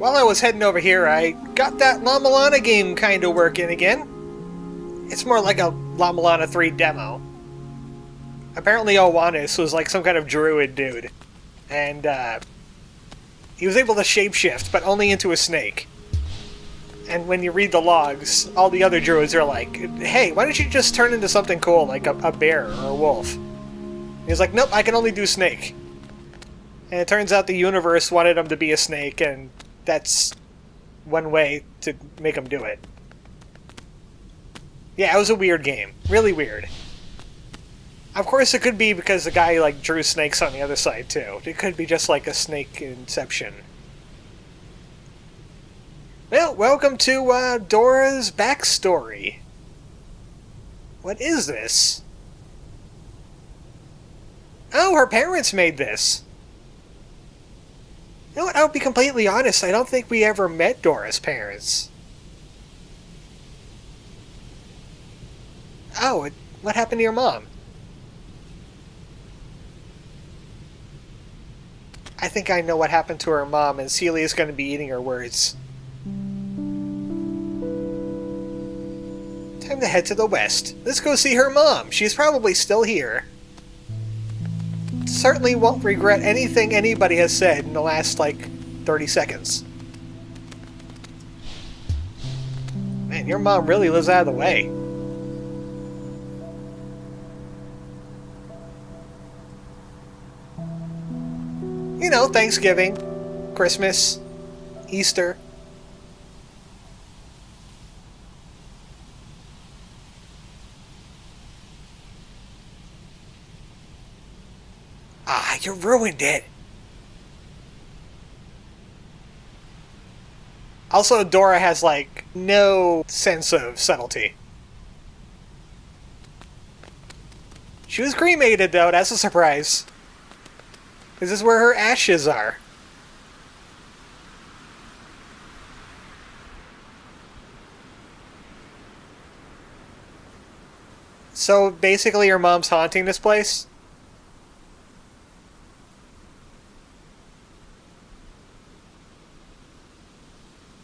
While I was heading over here, I got that La Milana game kinda working again. It's more like a La Milana 3 demo. Apparently Owanis was like some kind of druid dude. And, he was able to shapeshift, but only into a snake. And when you read the logs, all the other druids are like, hey, why don't you just turn into something cool, like a bear or a wolf? And he's like, nope, I can only do snake. And it turns out the universe wanted him to be a snake, and that's one way to make him do it. Yeah, it was a weird game. Really weird. Of course, it could be because the guy like drew snakes on the other side, too. It could be just like a snake inception. Well, welcome to Dora's backstory. What is this? Oh, her parents made this. You know what, I'll be completely honest, I don't think we ever met Dora's parents. Oh, what happened to your mom? I think I know what happened to her mom, and Celia's going to be eating her words. Time to head to the west. Let's go see her mom. She's probably still here. Certainly won't regret anything anybody has said in the last, 30 seconds. Man, your mom really lives out of the way. You know, Thanksgiving, Christmas, Easter. Ah, you ruined it. Also, Dora has, no sense of subtlety. She was cremated, though. That's a surprise. This is where her ashes are. So, basically, your mom's haunting this place?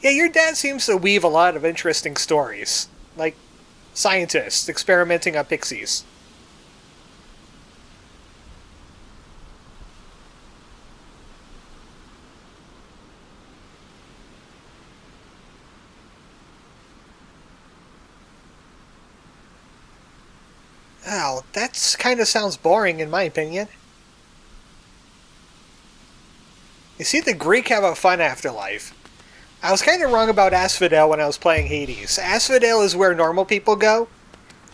Yeah, your dad seems to weave a lot of interesting stories. Like, scientists experimenting on pixies. Oh, that kind of sounds boring in my opinion. You see, the Greek have a fun afterlife. I was kind of wrong about Asphodel when I was playing Hades. Asphodel is where normal people go,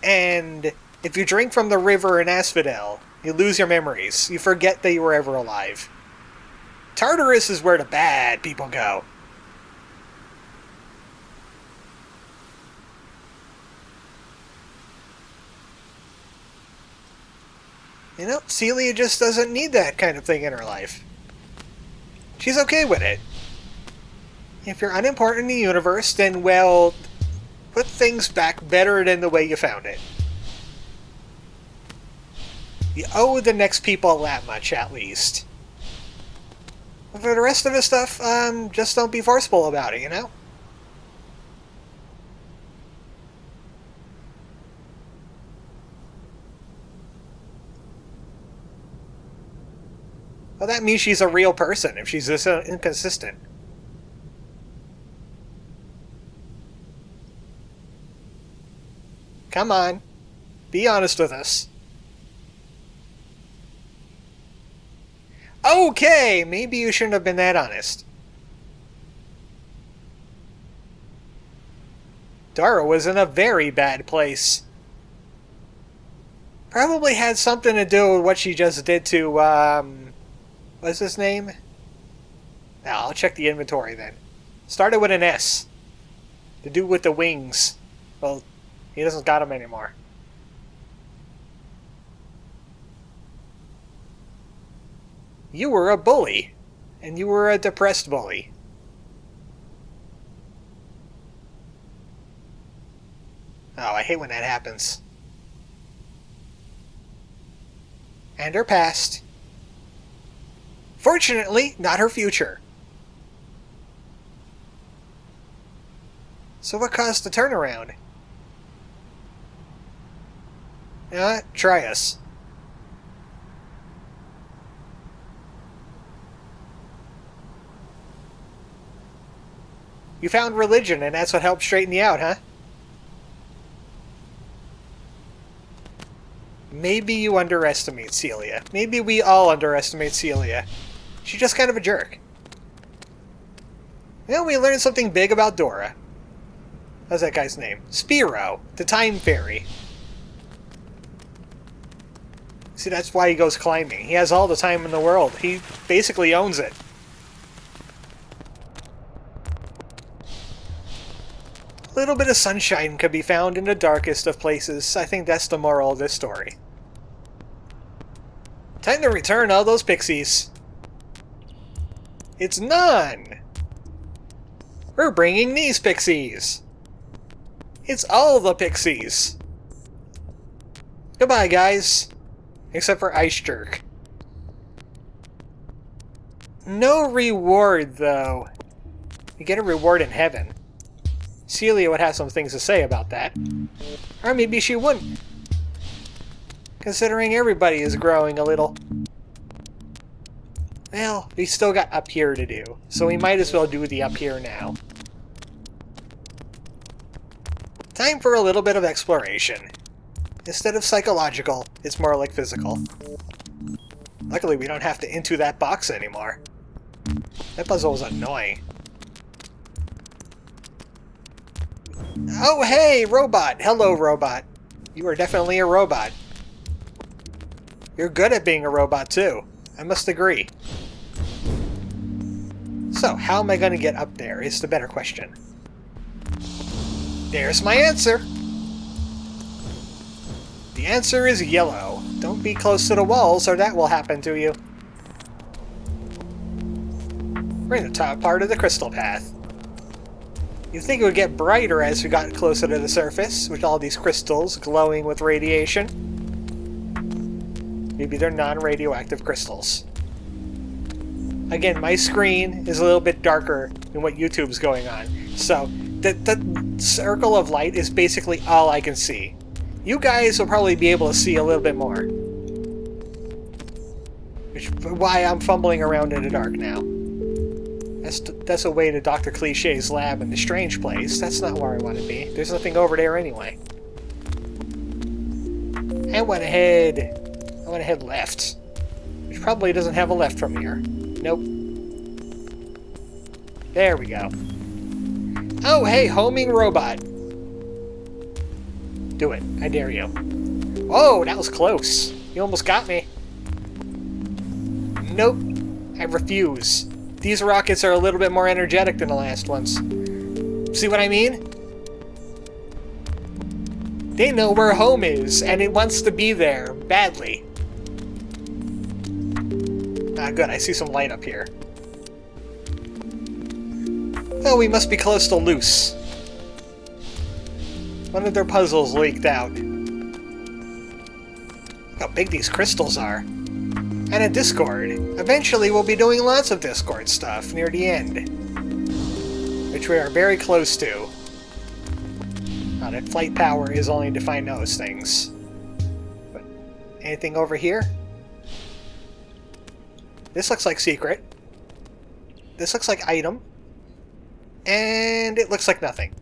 and if you drink from the river in Asphodel, you lose your memories. You forget that you were ever alive. Tartarus is where the bad people go. You know, Celia just doesn't need that kind of thing in her life. She's okay with it. If you're unimportant in the universe, then, well, put things back better than the way you found it. You owe the next people that much, at least. But for the rest of the stuff, just don't be forceful about it, you know? Well, that means she's a real person if she's this inconsistent. Come on. Be honest with us. Okay, maybe you shouldn't have been that honest. Dara was in a very bad place. Probably had something to do with what she just did to, what's his name? Now, I'll check the inventory then. Started with an S. The dude with the wings. Well, he doesn't got them anymore. You were a bully. And you were a depressed bully. Oh, I hate when that happens. And her past. Fortunately, not her future. So what caused the turnaround? You know what? Try us. You found religion, and that's what helped straighten you out, huh? Maybe you underestimate Celia. Maybe we all underestimate Celia. She's just kind of a jerk. You know, we learned something big about Dora. How's that guy's name? Spiro, the time fairy. See, that's why he goes climbing. He has all the time in the world. He basically owns it. A little bit of sunshine could be found in the darkest of places. I think that's the moral of this story. Time to return all those pixies. It's none! We're bringing these pixies! It's all the pixies! Goodbye, guys. Except for Ice Jerk. No reward, though. You get a reward in heaven. Celia would have some things to say about that. Or maybe she wouldn't. Considering everybody is growing a little. Well, we still got up here to do, so we might as well do the up here now. Time for a little bit of exploration. Instead of psychological, it's more like physical. Luckily, we don't have to into that box anymore. That puzzle was annoying. Oh, hey, robot! Hello, robot. You are definitely a robot. You're good at being a robot, too. I must agree. So, how am I going to get up there is the better question. There's my answer! The answer is yellow. Don't be close to the walls or that will happen to you. We're in the top part of the crystal path. You'd think it would get brighter as we got closer to the surface, with all these crystals glowing with radiation. Maybe they're non-radioactive crystals. Again, my screen is a little bit darker than what YouTube's going on, so the circle of light is basically all I can see. You guys will probably be able to see a little bit more. Which is why I'm fumbling around in the dark now. That's a way to Dr. Cliché's lab in the strange place. That's not where I want to be. There's nothing over there anyway. I went ahead left. Which probably doesn't have a left from here. Nope. There we go. Oh, hey, homing robot. Do it. I dare you. Whoa, that was close. You almost got me. Nope. I refuse. These rockets are a little bit more energetic than the last ones. See what I mean? They know where home is, and it wants to be there, badly. Ah, good, I see some light up here. Oh, we must be close to loose. One of their puzzles leaked out. Look how big these crystals are. And a Discord. Eventually we'll be doing lots of Discord stuff near the end. Which we are very close to. Now that flight power is only to find those things. But anything over here? This looks like secret. This looks like item. And it looks like nothing.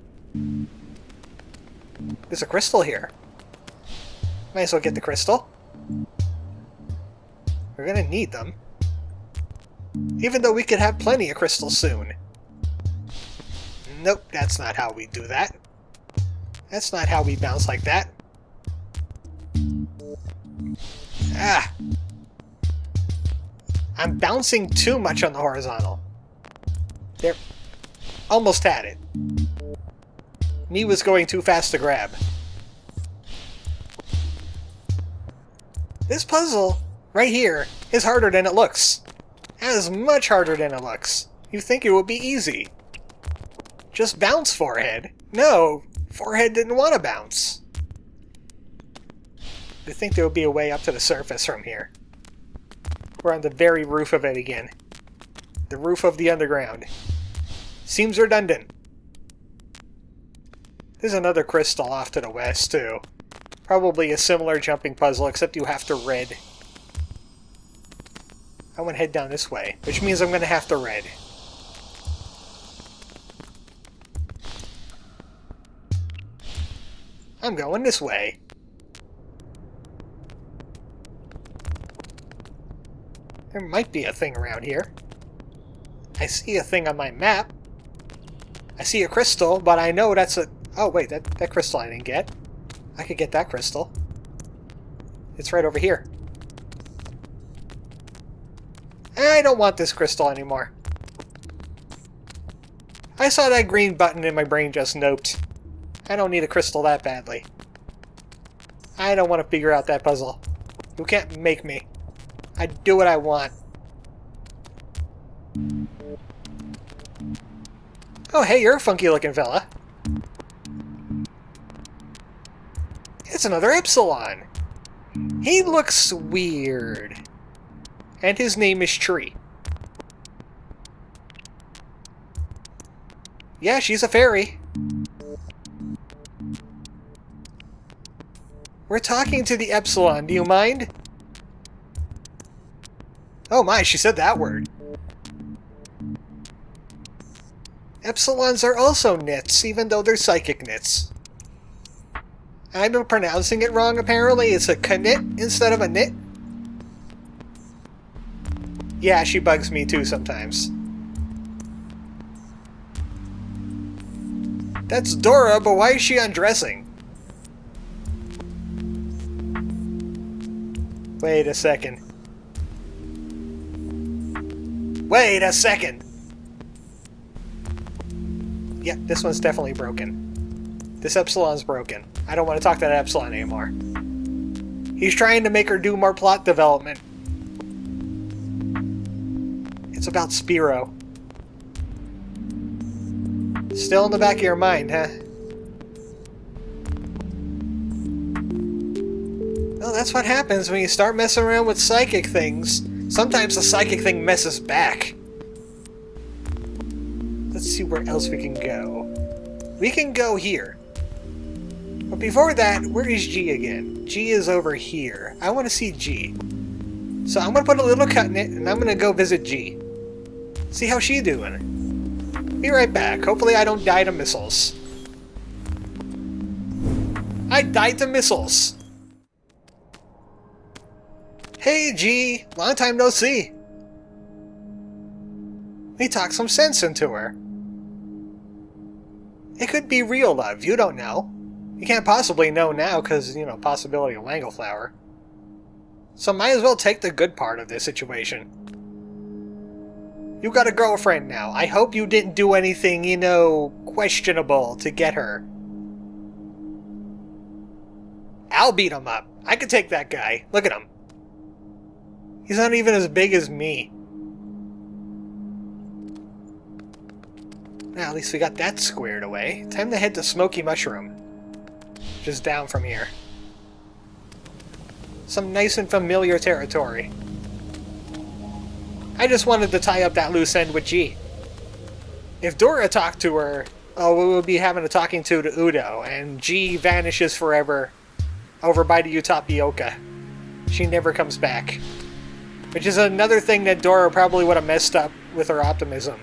There's a crystal here. Might as well get the crystal. We're gonna need them. Even though we could have plenty of crystals soon. Nope, that's not how we do that. That's not how we bounce like that. Ah! I'm bouncing too much on the horizontal. There. Almost had it. Me was going too fast to grab. This puzzle, right here, is harder than it looks. That is much harder than it looks. You think it would be easy. Just bounce, Forehead. No, Forehead didn't want to bounce. I think there would be a way up to the surface from here. We're on the very roof of it again. The roof of the underground. Seems redundant. There's another crystal off to the west, too. Probably a similar jumping puzzle, except you have to red. I want to head down this way, which means I'm going to have to red. I'm going this way. There might be a thing around here. I see a thing on my map. I see a crystal, but I know that's a... Oh, wait, that crystal I didn't get. I could get that crystal. It's right over here. I don't want this crystal anymore. I saw that green button and my brain just noped. I don't need a crystal that badly. I don't want to figure out that puzzle. You can't make me. I do what I want. Oh, hey, you're a funky-looking fella. It's another Epsilon. He looks weird. And his name is Tree. Yeah, she's a fairy. We're talking to the Epsilon. Do you mind? Oh my, she said that word. Epsilons are also Knytts, even though they're psychic Knytts. I've been pronouncing it wrong, apparently. It's a Knytt instead of a Knytt. Yeah, she bugs me too sometimes. That's Dora, but why is she undressing? Wait a second. Wait a second! Yeah, this one's definitely broken. This Epsilon's broken. I don't want to talk to that Epsilon anymore. He's trying to make her do more plot development. It's about Spiro. Still in the back of your mind, huh? Well, that's what happens when you start messing around with psychic things. Sometimes the psychic thing messes back. Let's see where else we can go. We can go here. But before that, where is G again? G is over here. I want to see G. So I'm going to put a little cut in it, and I'm going to go visit G. See how she's doing. Be right back. Hopefully I don't die to missiles. I died to missiles. Hey, G. Long time no see. We talked some sense into her. It could be real love. You don't know. You can't possibly know now because, you know, possibility of Wangleflower. So might as well take the good part of this situation. You got a girlfriend now. I hope you didn't do anything, you know, questionable to get her. I'll beat him up. I could take that guy. Look at him. He's not even as big as me. Now, at least we got that squared away. Time to head to Smoky Mushroom. Just down from here. Some nice and familiar territory. I just wanted to tie up that loose end with G. If Dora talked to her, oh, we would be having a talking to Udo, and G vanishes forever over by the Utopioca. She never comes back. Which is another thing that Dora probably would have messed up with her optimism.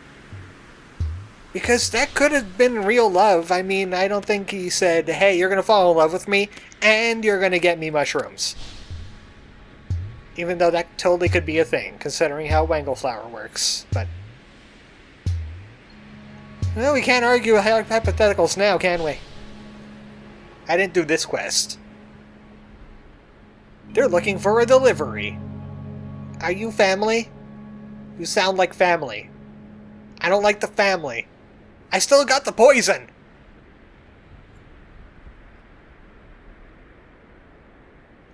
Because that could have been real love. I mean, I don't think he said, hey, you're going to fall in love with me, and you're going to get me mushrooms. Even though that totally could be a thing, considering how Wangleflower works. But, well, we can't argue hypotheticals now, can we? I didn't do this quest. They're looking for a delivery. Are you family? You sound like family. I don't like the family. I still got the poison!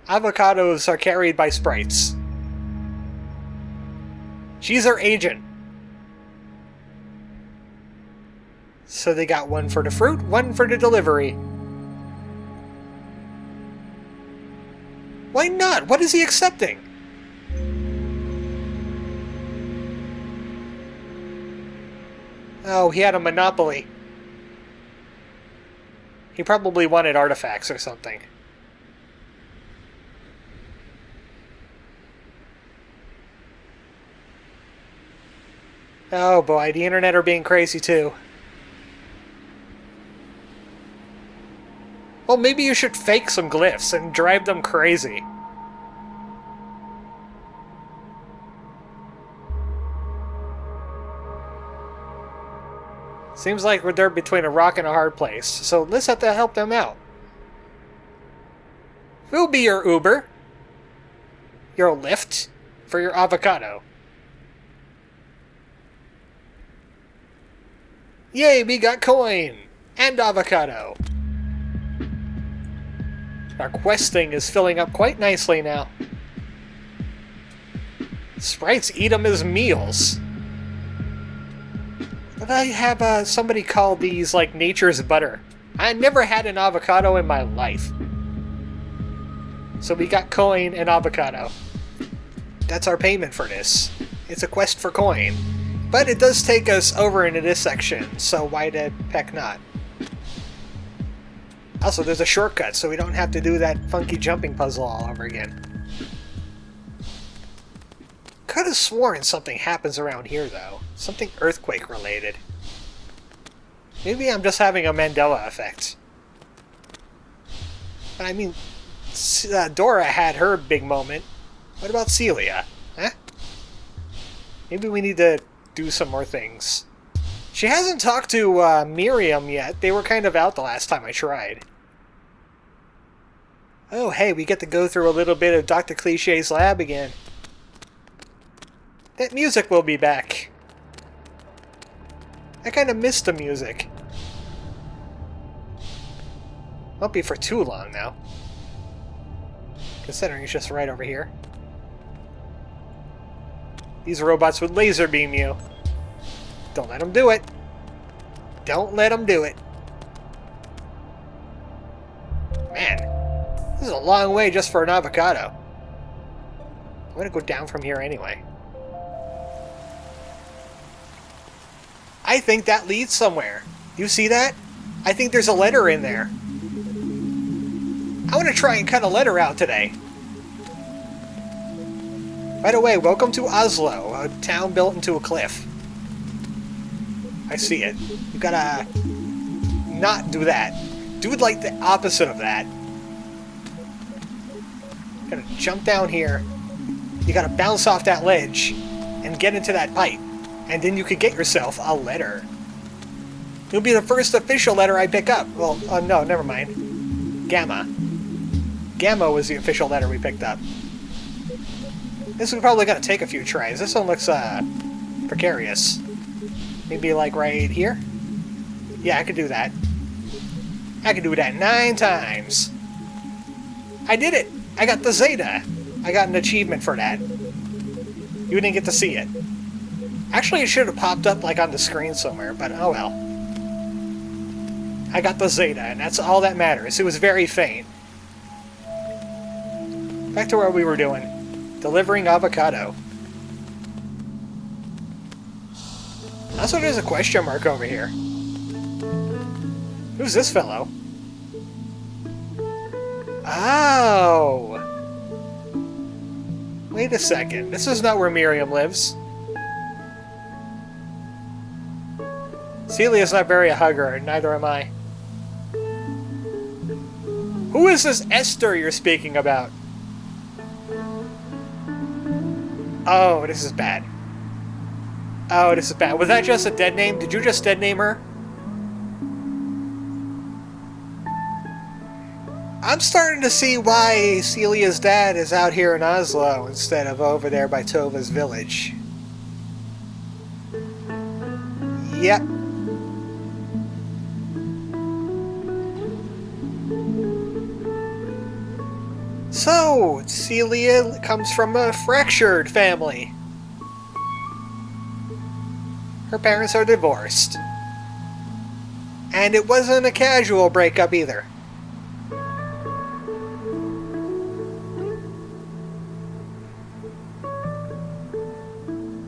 Avocados are carried by sprites. She's our agent. So they got one for the fruit, one for the delivery. Why not? What is he accepting? Oh, he had a monopoly. He probably wanted artifacts or something. Oh boy, the internet are being crazy too. Well, maybe you should fake some glyphs and drive them crazy. Seems like they're between a rock and a hard place, so let's have to help them out. Who'll be your Uber? Your Lyft? For your avocado. Yay, we got coin! And avocado! Our questing is filling up quite nicely now. Sprites eat them as meals. But I have somebody call these like nature's butter. I never had an avocado in my life. So we got coin and avocado. That's our payment for this. It's a quest for coin. But it does take us over into this section, so why the heck not? Also, there's a shortcut, so we don't have to do that funky jumping puzzle all over again. Could have sworn something happens around here, though. Something earthquake-related. Maybe I'm just having a Mandela effect. But I mean, Dora had her big moment. What about Celia? Huh? Maybe we need to do some more things. She hasn't talked to Miriam yet. They were kind of out the last time I tried. Oh, hey, we get to go through a little bit of Dr. Cliché's lab again. That music will be back. I kind of missed the music. Won't be for too long now. Considering it's just right over here. These robots would laser beam you. Don't let them do it. Don't let them do it. Man, this is a long way just for an avocado. I'm gonna go down from here anyway. I think that leads somewhere. You see that? I think there's a letter in there. I want to try and cut a letter out today. By the way, welcome to Oslo, a town built into a cliff. I see it. You gotta not do that. Do like the opposite of that. You gotta jump down here. You gotta bounce off that ledge and get into that pipe. And then you could get yourself a letter. It'll be the first official letter I pick up. Well, no, never mind. Gamma. Gamma was the official letter we picked up. This is probably going to take a few tries. This one looks precarious. Maybe like right here? Yeah, I could do that. I could do that 9 times. I did it! I got the Zeta. I got an achievement for that. You didn't get to see it. Actually, it should have popped up like on the screen somewhere, but oh well. I got the Zeta, and that's all that matters. It was very faint. Back to what we were doing. Delivering avocado. Also, there's a question mark over here. Who's this fellow? Oh! Wait a second. This is not where Miriam lives. Celia's not very a hugger, and neither am I. Who is this Esther you're speaking about? Oh, this is bad. Oh, this is bad. Was that just a dead name? Did you just dead name her? I'm starting to see why Celia's dad is out here in Oslo instead of over there by Tova's village. Yep. So, Celia comes from a fractured family. Her parents are divorced. And it wasn't a casual breakup either.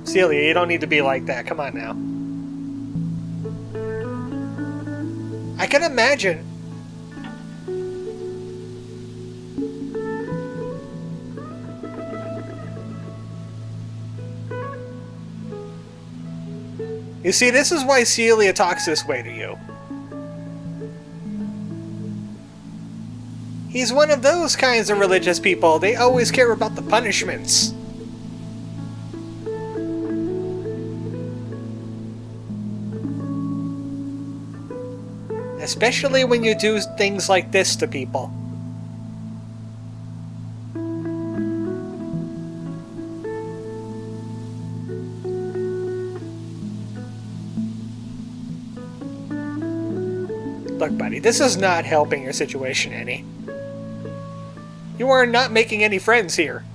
Celia, you don't need to be like that. Come on now. I can imagine You see, this is why Celia talks this way to you. He's one of those kinds of religious people. They always care about the punishments. Especially when you do things like this to people. Look, buddy, this is not helping your situation any. You are not making any friends here.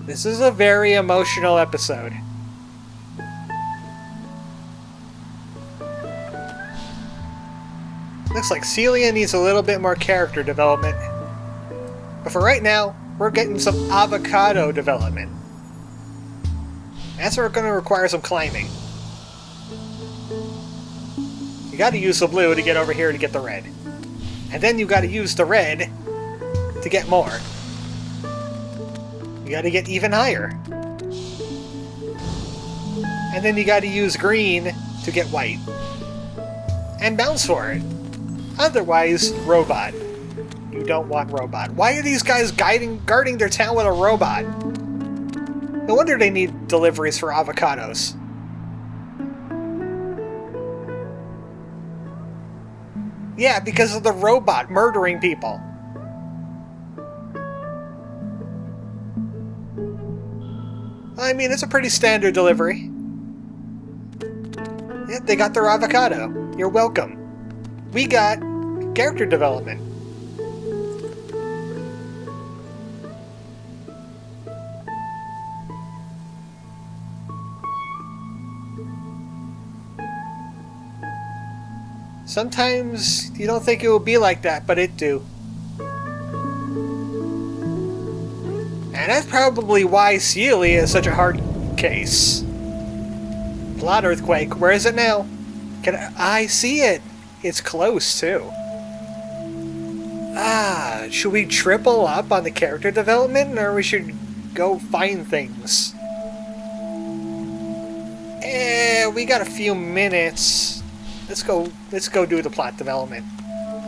This is a very emotional episode. Looks like Celia needs a little bit more character development. But for right now, we're getting some avocado development. That's where we're going to require some climbing. You gotta use the blue to get over here to get the red. And then you gotta use the red to get more. You gotta get even higher. And then you gotta use green to get white. And bounce for it. Otherwise, robot. You don't want robot. Why are these guys guarding their town with a robot? No wonder they need deliveries for avocados. Yeah, because of the robot murdering people. I mean, it's a pretty standard delivery. Yeah, they got their avocado. You're welcome. We got character development. Sometimes you don't think it will be like that, but it do. And that's probably why Celia is such a hard case. Plot earthquake, where is it now? Can I see it? It's close, too. Should we triple up on the character development, or we should go find things? We got a few minutes. Let's go do the plot development.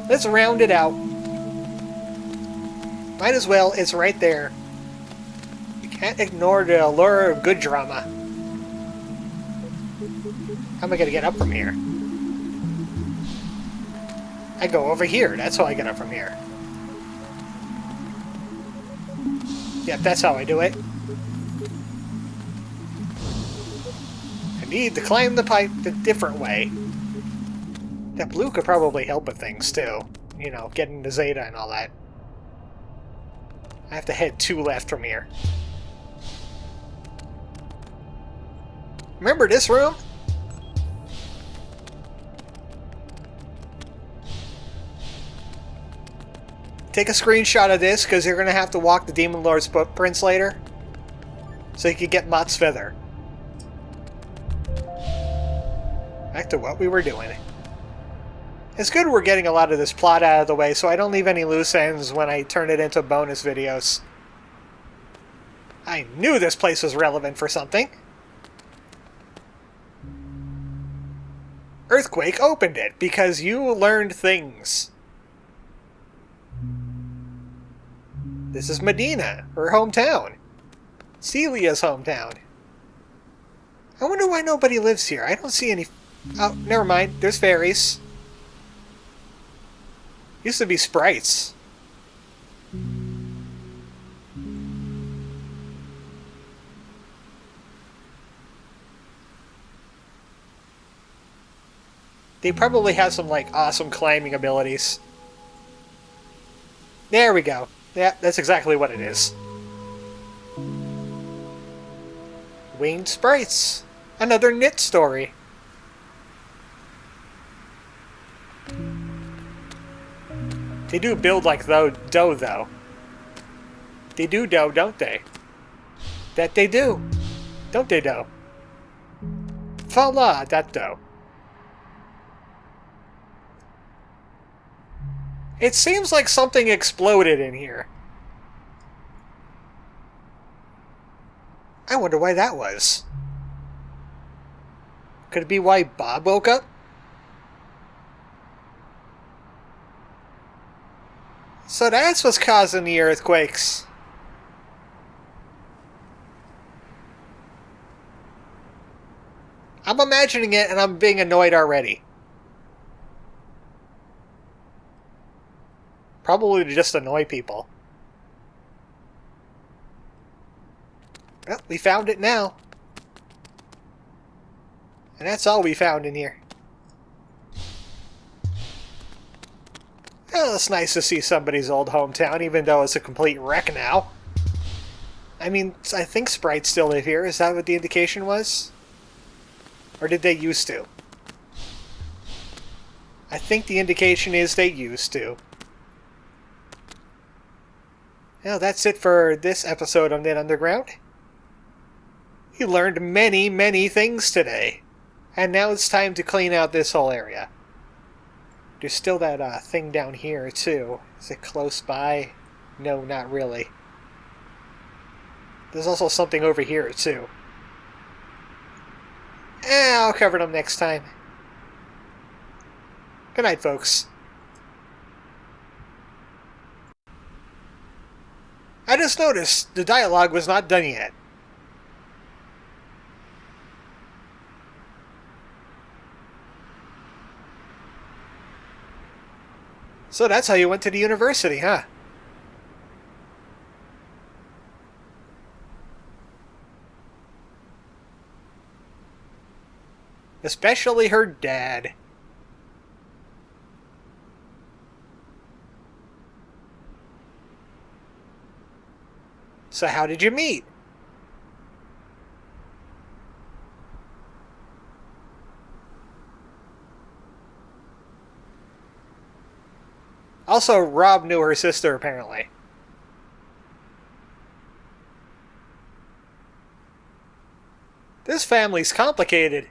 Let's round it out. Might as well, it's right there. You can't ignore the allure of good drama. How am I gonna get up from here? I go over here, that's how I get up from here. Yep, that's how I do it. I need to climb the pipe the different way. That blue could probably help with things, too. You know, getting the Zeta and all that. I have to head 2 left from here. Remember this room? Take a screenshot of this, because you're going to have to walk the Demon Lord's footprints later. So you can get Mott's feather. Back to what we were doing. It's good we're getting a lot of this plot out of the way, so I don't leave any loose ends when I turn it into bonus videos. I knew this place was relevant for something. Earthquake opened it, because you learned things. This is Medina, her hometown. Celia's hometown. I wonder why nobody lives here. I don't see any... Oh, never mind. There's fairies. Used to be sprites. They probably have some, like, awesome climbing abilities. There we go. Yeah, that's exactly what it is. Winged sprites. Another Knytt story. They do build like dough, though. They do dough, don't they? That they do. Don't they, dough? Voila, that dough. It seems like something exploded in here. I wonder why that was. Could it be why Bob woke up? So that's what's causing the earthquakes. I'm imagining it and I'm being annoyed already. Probably to just annoy people. Well, we found it now. And that's all we found in here. Well, it's nice to see somebody's old hometown, even though it's a complete wreck now. I mean, I think sprites still live here. Is that what the indication was? Or did they used to? I think the indication is they used to. Well, that's it for this episode of Knytt Underground. We learned many, many things today. And now it's time to clean out this whole area. There's still that thing down here, too. Is it close by? No, not really. There's also something over here, too. I'll cover them next time. Good night, folks. I just noticed the dialogue was not done yet. So that's how you went to the university, huh? Especially her dad. So how did you meet? Also, Rob knew her sister, apparently. This family's complicated.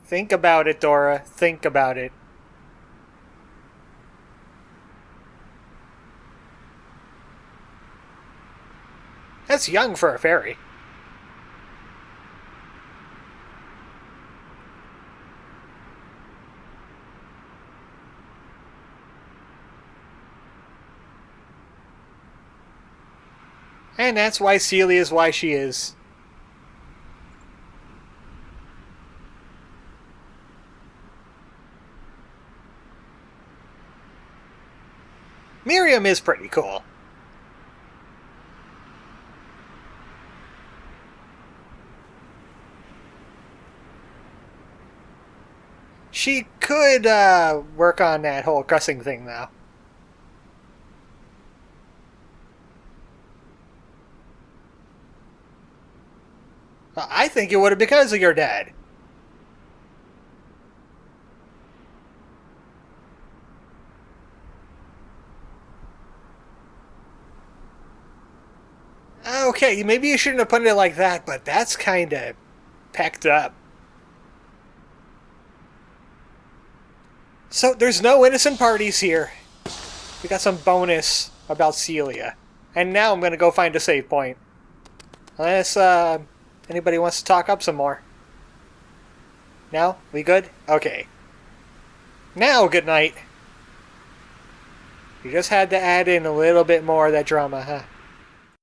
Think about it, Dora. Think about it. That's young for a fairy. And that's why Celia is why she is. Miriam is pretty cool. She could work on that whole cussing thing, though. I think it would have because of your dad. Okay, maybe you shouldn't have put it like that, but that's kind of pecked up. So, there's no innocent parties here. We got some bonus about Celia. And now I'm going to go find a save point. Unless anybody wants to talk up some more. No? We good? Okay. Now, good night. You just had to add in a little bit more of that drama, huh?